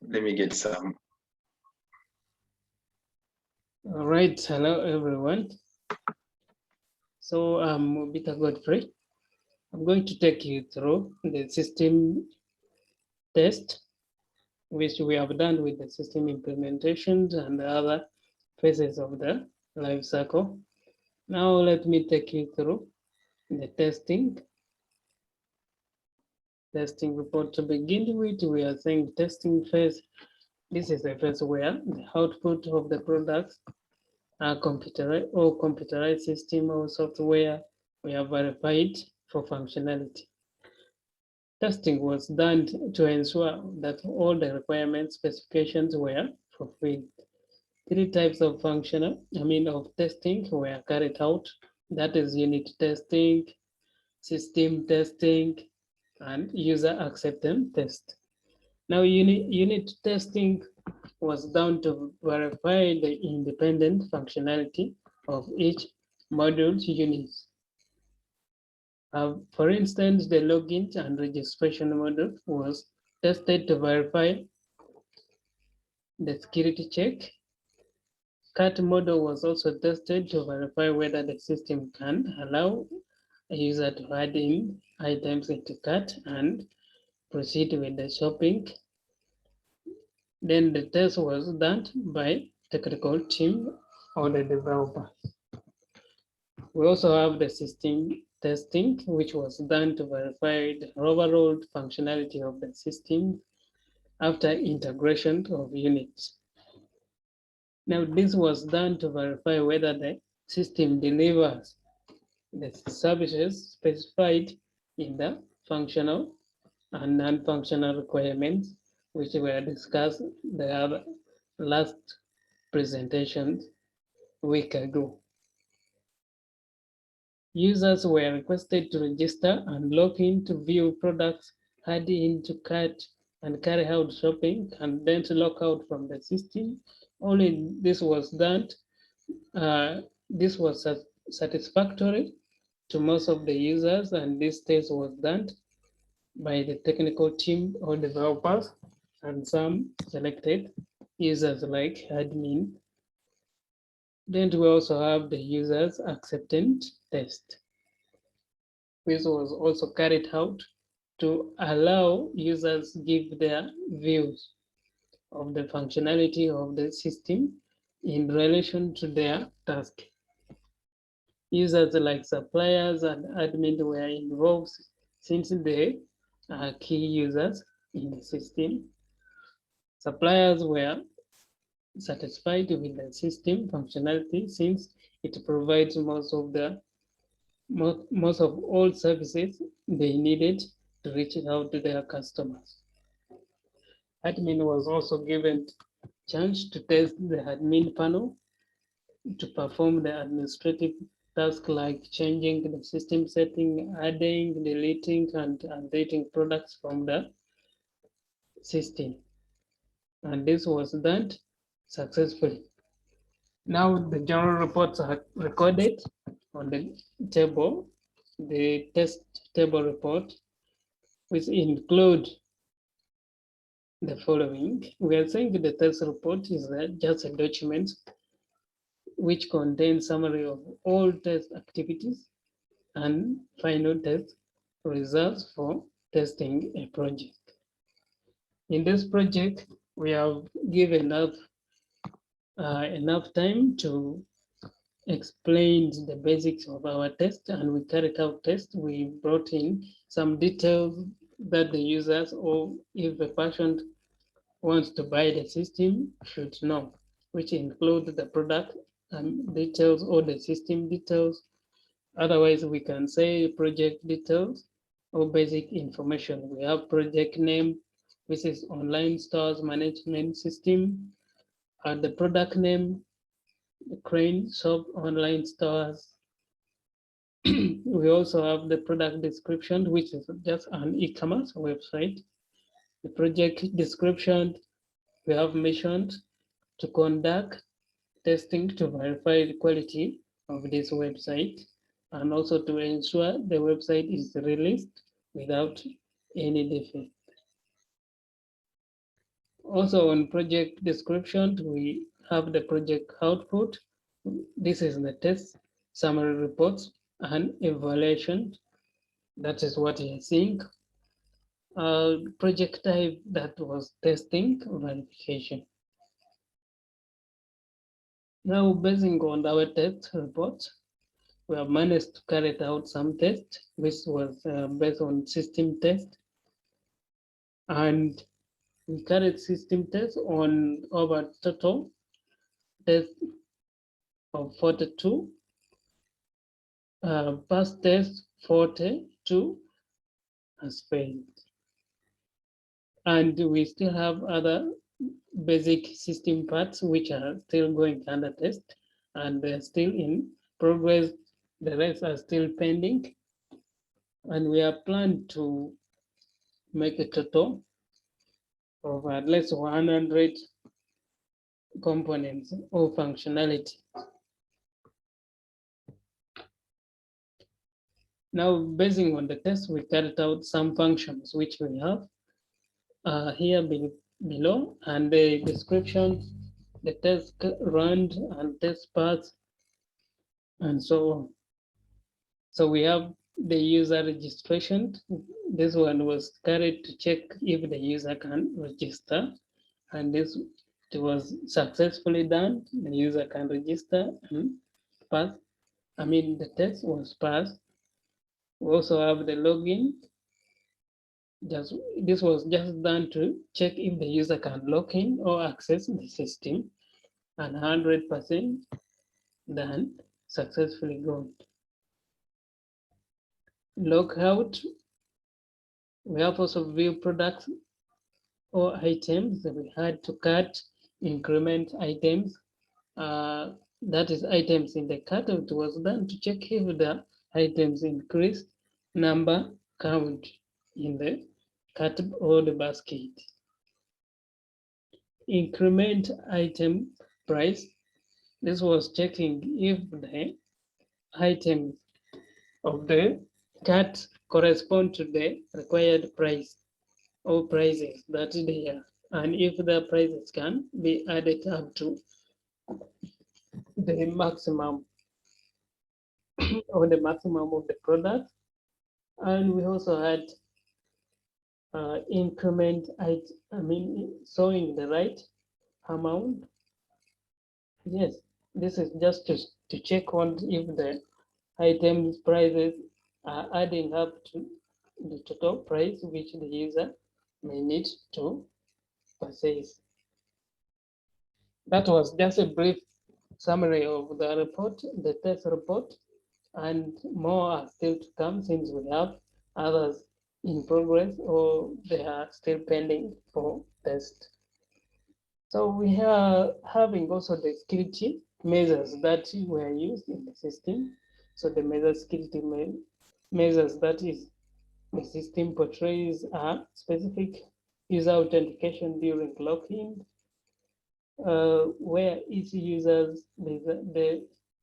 Let me get some. All right, hello everyone. So I'm Peter Godfrey. I'm going to take you through the system test, which we have done with the system implementations and the other phases of the life cycle. Now let me take you through the testing. Testing report to begin with, we are saying testing phase. This is the phase where the output of the products are computerized system or software we are verified for functionality. Testing was done to ensure that all the requirement specifications were fulfilled. Three types of of testing were carried out. That is unit testing, system testing, and user acceptance test. Now, unit testing was done to verify the independent functionality of each module's units. For instance, the login and registration module was tested to verify the security check. Cart model was also tested to verify whether the system can allow a user to add in items into cart and proceed with the shopping. Then the test was done by technical team or the developer. We also have the system testing, which was done to verify the overall functionality of the system after integration of units. Now, this was done to verify whether the system delivers the services specified in the functional and non-functional requirements, which were discussed the last presentations a week ago. Users were requested to register and log in to view products, add into cart, and carry out shopping, and then to log out from the system. Only this was done. This was satisfactory to most of the users, and this test was done by the technical team or developers and some selected users like admin. Then we also have the users acceptance test, which was also carried out to allow users give their views of the functionality of the system in relation to their task. Users like suppliers and admin were involved since they are key users in the system. Suppliers were satisfied with the system functionality since it provides most of all services they needed to reach out to their customers. Admin was also given chance to test the admin panel to perform the administrative tasks like changing the system setting, adding, deleting, and updating products from the system. And this was done successfully. Now the general reports are recorded on the table, the test table report, which include the following. We are saying the test report is just a document which contains summary of all test activities and final test results for testing a project. In this project, we have given enough time to explain the basics of our test, and we carried out test. We brought in some details that the users, or if a patient wants to buy the system, should know, which include the product details or the system details. Otherwise, we can say project details or basic information. We have project name, which is online stores management system, and the product name, the Crane Shop online stores. We also have the product description, which is just an e-commerce website. The project description, we have mentioned to conduct testing to verify the quality of this website and also to ensure the website is released without any defect. Also on project description, we have the project output. This is the test, summary reports, and evaluation. That is what you're seeing. Project type, that was testing verification. Now, basing on our test report, we have managed to carry out some tests, which was based on system test. And we carried system tests on over total tests of 42, past test 42 has failed. And we still have other basic system parts which are still going under test and they're still in progress. The rest are still pending. And we are planned to make a total of at least 100 components or functionality. Now, basing on the test, we carried out some functions which we have here below, and the description, the test run and test paths, and so on. So we have the user registration. This one was carried to check if the user can register, and this it was successfully done. The user can register and pass. The test was passed. We also have the login. This was just done to check if the user can log in or access the system, and 100% done, successfully gone. Log out. We have also view products or items that we had to cut, increment items. That is items in the cart. It was done to check if the items increase number count in the cart or the basket. Increment item price. This was checking if the items of the cart correspond to the required price or prices that they are, and if the prices can be added up to the maximum or the maximum of the product. And we also had increment, showing the right amount. Yes, this is just to check on if the items prices are adding up to the total price which the user may need to purchase. That was just a brief summary of the report, the test report, and more are still to come since we have others in progress or they are still pending for test. So we are having also the security measures that were used in the system. So the security measures that is the system portrays are specific user authentication during login, where each user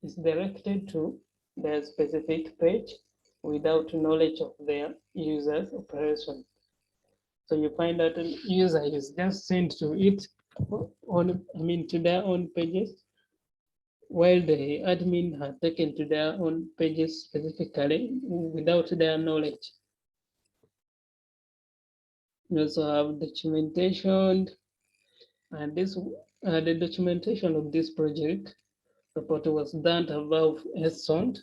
is directed to their specific page without knowledge of their user's operation. So you find that a user is just sent to it to their own pages, while the admin has taken to their own pages specifically without their knowledge. We also have documentation, and the documentation of this project report was done above as shown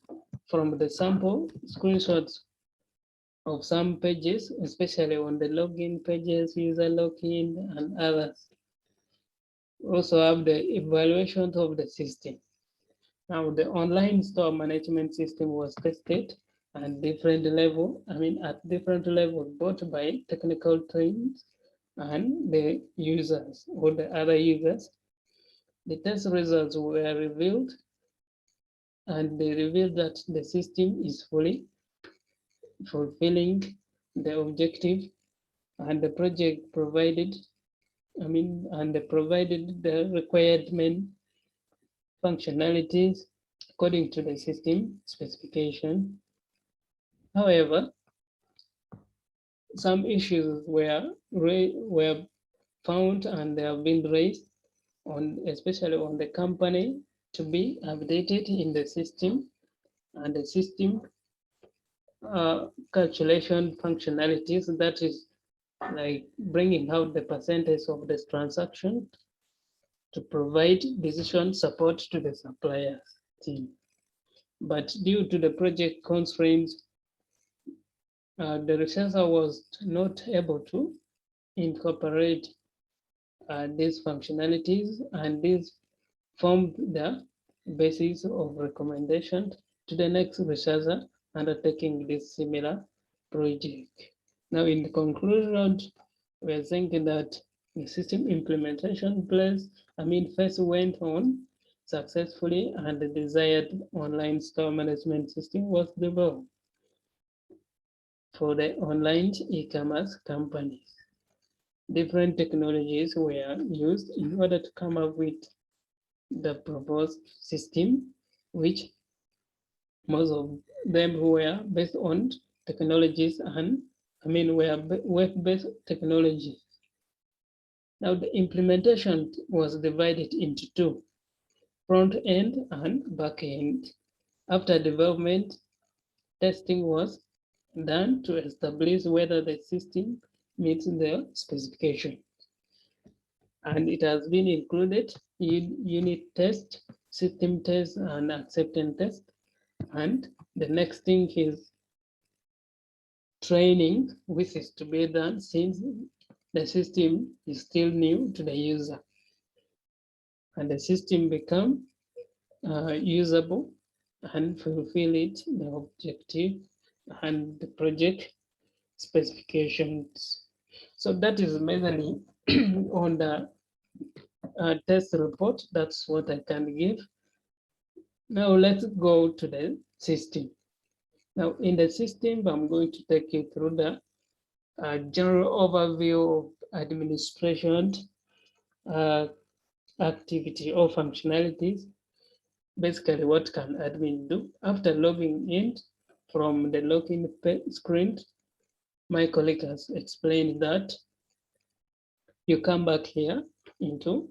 from the sample screenshots of some pages, especially on the login pages, user login, and others. Also have the evaluation of the system. Now the online store management system was tested at different level, at different levels, both by technical teams and the users or the other users. The test results were revealed, and they revealed that the system is fully fulfilling the objective, and the project provided, and they provided the requirement functionalities according to the system specification. However, some issues were found and they have been raised on, especially on the company, to be updated in the system, and the system calculation functionalities, that is like bringing out the percentage of this transaction to provide decision support to the suppliers team. But due to the project constraints, the researcher was not able to incorporate these functionalities, and these formed the basis of recommendation to the next researcher undertaking this similar project. Now, in the conclusion, we're thinking that the system implementation place, first went on successfully, and the desired online store management system was developed for the online e-commerce companies. Different technologies were used in order to come up with the proposed system, which most of them were based on technologies and were web-based technologies. Now the implementation was divided into two, front end and back end. After development, testing was done to establish whether the system meets the specification. And it has been included in unit test, system test, and acceptance test. And the next thing is training, which is to be done since the system is still new to the user. And the system become usable and fulfill it, the objective and the project specifications. So that is mainly on the test report. That's what I can give. Now let's go to the system. Now in the system, I'm going to take you through the general overview of administration activity or functionalities. Basically, what can admin do? After logging in from the login screen, my colleague has explained that you come back here into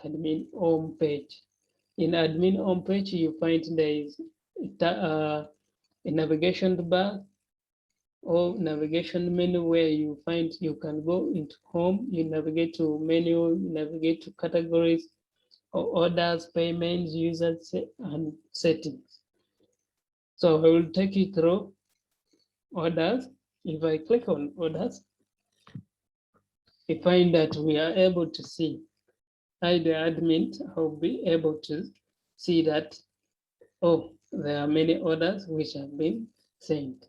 admin home page. In admin home page, you find there is a navigation bar or navigation menu where you find you can go into home, you navigate to menu, you navigate to categories or orders, payments, users, and settings. So I will take you through orders. If I click on orders, we find that we are able to see, I, the admin, will be able to see that, oh, there are many orders which have been sent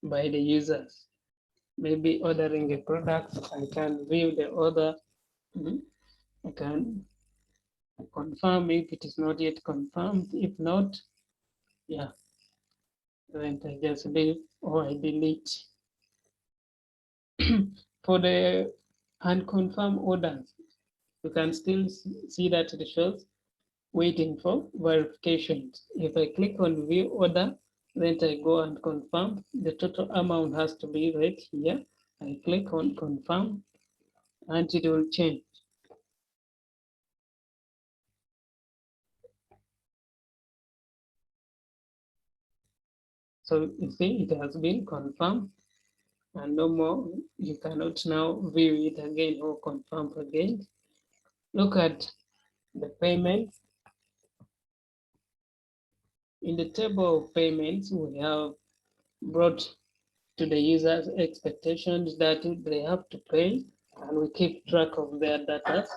by the users. Maybe ordering a product, I can view the order. I can confirm if it is not yet confirmed. If not, yeah, then I just leave or I delete. For the unconfirmed orders, you can still see that it shows waiting for verification. If I click on view order, then I go and confirm, the total amount has to be right here. I click on confirm and it will change. So you see it has been confirmed, and no more, you cannot now view it again or confirm again. Look at the payments. In the table of payments, we have brought to the users expectations that they have to pay, and we keep track of their data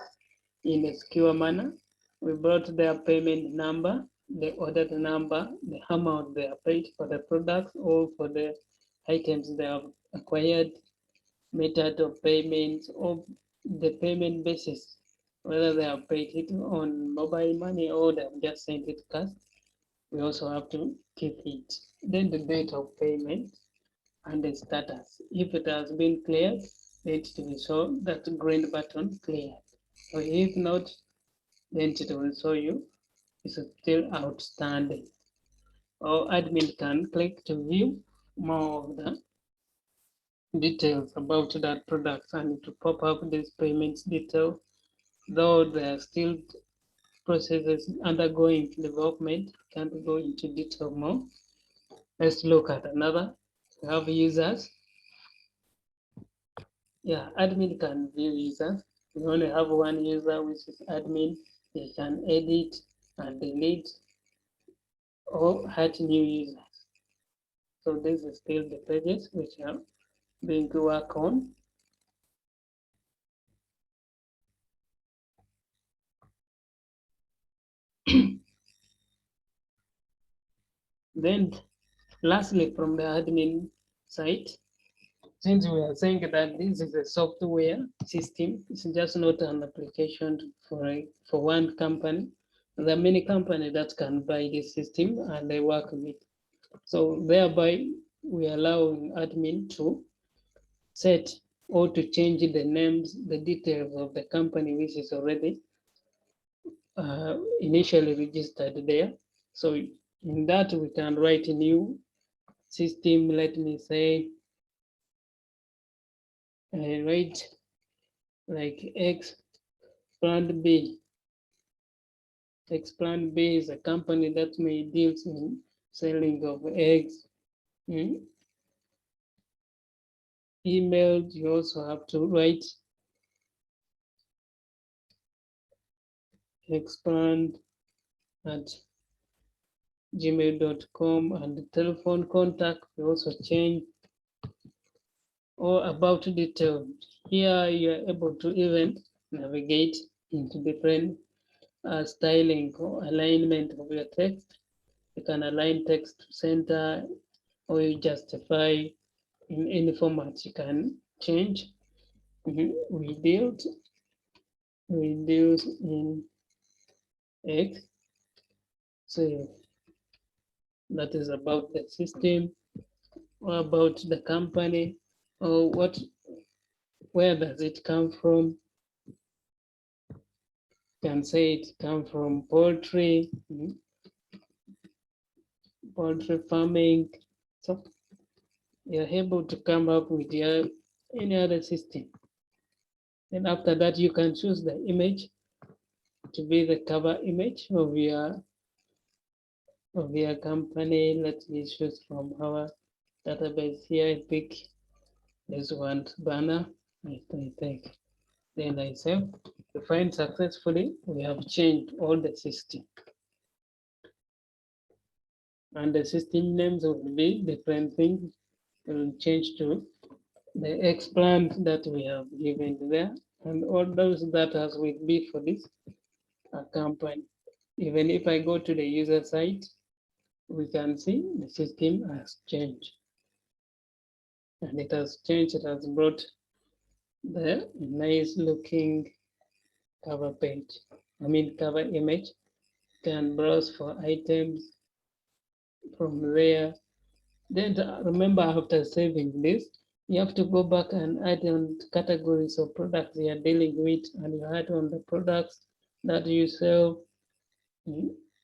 in a secure manner. We brought their payment number, the ordered number, the amount they are paid for the products or for the items they have acquired, method of payment, or the payment basis, whether they have paid it on mobile money or they have just sent it cash. We also have to keep it. Then the date of payment and the status. If it has been cleared, it will show that green button cleared. Or if not, then it will show you it's still outstanding. Or admin can click to view more of the details about that product and to pop up this payments detail, though there are still processes undergoing development. Can't go into detail more. Let's look at another. We have users. Yeah, admin can view users. We only have one user, which is admin. They can edit and delete or add new users. So this is still the pages which are being worked on. Then lastly, from the admin side, since we are saying that this is a software system, it's just not an application for one company. There are many companies that can buy this system and they work with it. So thereby, we allow admin to set or to change the names, the details of the company which is already initially registered there. So in that, we can write a new system. Let me say, write like X Plant B. X Plant B is a company that may deals in selling of eggs. Email, you also have to write expand at gmail.com, and the telephone contact we also change, or about details. Here you are able to even navigate into different styling or alignment of your text. You can align text to center, or you justify in any format you can change. Reduce in X. So that is about the system, or about the company, or where does it come from. You can say it come from poultry farming. So you're able to come up with any other system. And after that, you can choose the image to be the cover image of your company. Let me choose from our database here. I pick this one banner. I think. Then I save. To find successfully, we have changed all the system. And the system names will be different things. Will change to the explant that we have given there, and all those data will be for this company. Even if I go to the user site, we can see the system has changed. And it has changed, it has brought the nice looking cover page. Cover image. You can browse for items from there. Then remember, after saving this, you have to go back and add on categories of products you are dealing with, and you add on the products that you sell.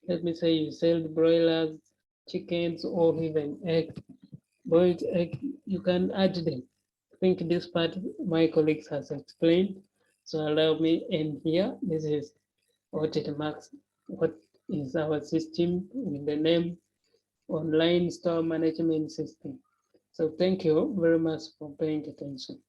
Let me say you sell broilers, chickens, or even boiled egg. You can add them. I think this part my colleagues has explained. So allow me in here. This is what it marks. What is our system with the name online store management system. So thank you very much for paying attention.